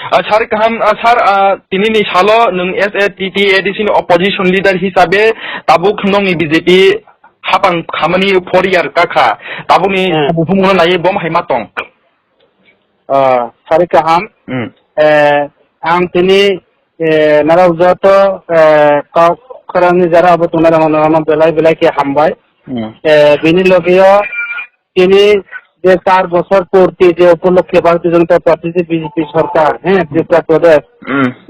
Sar kaham sar tini ni salo nung SATT edisi opposition leader hisabe tabuk nong ni BJP hapang khamani foriyar kakha tabuk ni bufungno naye bom haimatong. Sar kaham ang tini narawjoto korani jara abotuna ramana belai ke hambai bini logiyo tini যে 4 বছর পূর্তি যে উপলক্ষে ভারতীয় জনতা party যে BJP সরকার ত্রিপুরা প্রদেশ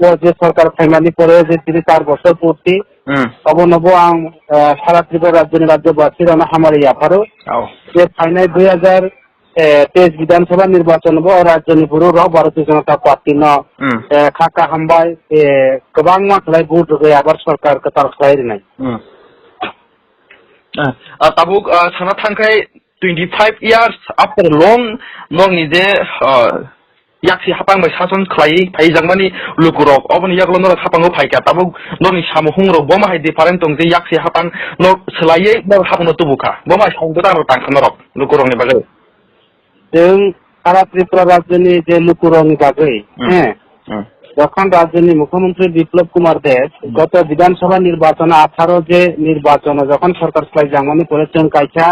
ও যে সরকার finally করে যে তিনি 4 বছর পূর্তি অবনব আং সারা ত্রিপুরা রাজ্যবাসীর হামারি আফারো যে ফাইনাল 2023 বিধানসভা নির্বাচন ও রাজনীপুর ভারতীয় জনতা পার্টি ন খাকা হামবাই গোবাং মাখলাই বুট হয়ে আবার সরকার কতার খাই নাই tabuk sana thangkai 25 years after long nong ni je yaksi hapang bai sason khlai phai jangmani lukurok oboni yaklo nor hapango phaika tabuk noni samuhung ro boma hai different tong je yaksi hapang no slaiye nor hapno tubuka boma songdo tar tangkhanorok lukurok ni bagai जों सारा त्रिपुरा राज्यनि जे लुकुरंनि बागै যখন রাজ্যের মুখ্যমন্ত্রী বিপ্লব কুমার দেব গত বিধানসভা নির্বাচনে 18 যে নির্বাচন যখন সরকার স্লাই জামানি করেছেন কাইছা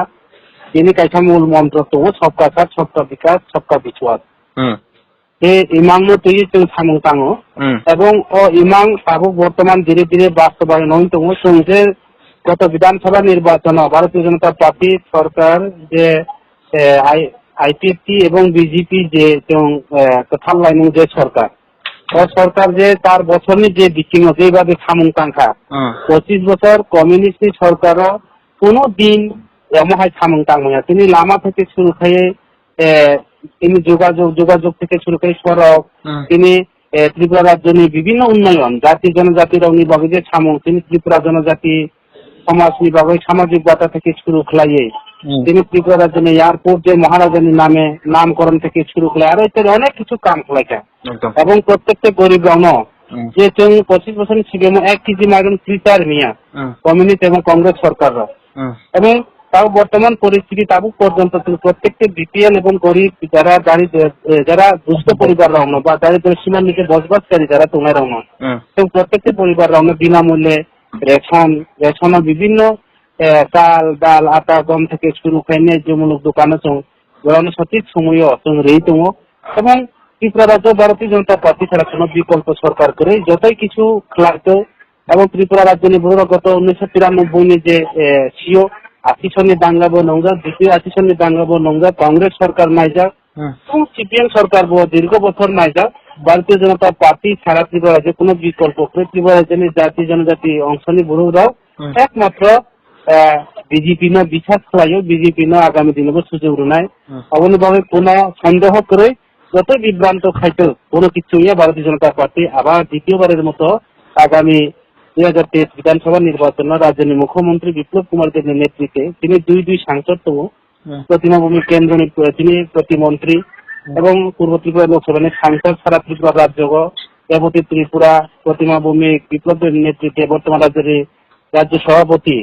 তিনি কাইছা মূল মন্ত্র তো সবকা সাথ সবকা বিকাশ সবকা বিকাশ এই ইমাংনো তুই जों সামং তাঙো এবং ও ইমাং তাবো বর্তমান ধীরে ধীরে বাস্তবায়ন হইতো যে গত বিধানসভা নির্বাচন ভারতীয় জনতা পার্টি সরকার যে আইপিএফটি এবং বিজেপি যে কথাল লাইনিং যে সরকার ও সরকার যে 4 বছরনি যে বিচিং যেভাবে সামং তাংখা 25 বছর কমিউনিস্ট সরকার কোনো দিন এমহাই সামং তাংময়া তিনি লামা থেকে শুরু করে তিনি যোগাযোগ থেকে শুরু করে সড়ক তিনি ত্রিপুরা রাজ্যের বিভিন্ন উন্নয়ন জাতি জনজাতির নিবাগে যে সামং তিনি ত্রিপুরা জনজাতি সমাজ নিবাগে সামাজিক বাতা থেকে শুরু খাইয়ে তিনি ত্রিপুরা রাজ্যের এয়ারপোর্ট যে মহারাজানি নামে নামকরণ থেকে শুরু করে আর ইত্যাদি অনেক কিছু কাম খাইছে এবং প্রত্যেকটা গরিব রণ যে 25 বছর সিগেম 1 কেজি মাগন ফ্রিটার মিয়া কমিউনিস্ট এবং কংগ্রেস সরকাররা এবং তাও বর্তমান পরিস্থিতি তাবু পর্যন্ত প্রত্যেকটা বিপিএল এবং গরিব যারা দুস্থ পরিবার রহন বা দারিদ্র সীমার নিচে বসবাসকারী যারা তোমার রহন এবং প্রত্যেকটা পরিবার রহন বিনামূল্যে রেশন বিভিন্ন চাল ডাল আটা গম থেকে শুরু করে ন্যায্যমূলক দোকানে সঠিক সময় রেই দङ এবং ত্রিপুরা রাজ্য ভারতীয় জনতা পার্টি ছাড়া কোনো বিকল্প সরকার করে যতই কিছু খেলাইতো এবং ত্রিপুরা রাজ্যের গত 1993 যে সিও 80 সনের দাঙ্গাবো নংজা দ্বিতীয় 80 সনের দাঙ্গাবো নংজা কংগ্রেস সরকার নাইজা এবং সিপিএম সরকার দীর্ঘ বছর নাইজা ভারতীয় জনতা পার্টি ছাড়া ত্রিপুরা রাজ্যে কোনো বিকল্প করে ত্রিপুরা রাজ্যের জাতি জনজাতি অংশনি বুড়োরাও একমাত্র বিজেপি ন বিশ্বাস খাইও বিজেপি ন আগামী দিনে সুযোগ নাই অবনভাবে কোনো সন্দেহ করে যত বিভ্রান্ত খাইতো কোনো কিছু ভারতীয় জনতা পার্টি আবার দ্বিতীয়বারের মতো আগামী 2023 বিধানসভা নির্বাচন রাজ্যের মুখ্যমন্ত্রী বিপ্লব কুমার দেবের নেতৃত্বে তিনি দুই সাংসদ তো প্রতিমা ভূমি কেন্দ্র তিনি প্রতিমন্ত্রী এবং পূর্ব ত্রিপুরা লোকসভার সাংসদ সারা ত্রিপুরা রাজ্য দেবতী ত্রিপুরা প্রতিমা ভূমি বিপ্লবের নেতৃত্বে বর্তমান রাজ্যের রাজ্য সভাপতি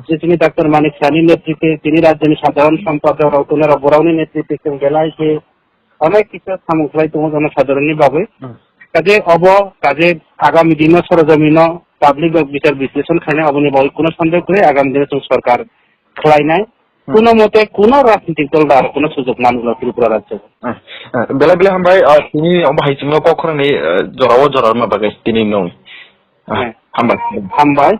যে তিনি ডাক্তার মানিক সানির নেতৃত্বে তিনি রাজ্যের সাধারণ সম্পাদক রতনের বরাউনের নেতৃত্বে বেলায় অনেক কিছু সামগ্রী তোমার জনসাধারণের ভাবে কাজে আগামী দিন সরজমিন পাবলিক বিচার বিশ্লেষণ খাইনে অবনি কোনো সন্দেহ করে আগামী দিনে সরকার খেলাই নাই কোনো মতে কোনো রাজনৈতিক দল আর কোনো সুযোগ মানুষ ত্রিপুরা রাজ্যে বেলা বেলা হামবাই তিনি হাইচিং কখনো জরাও জরার মাবাগে তিনি নং হামবাই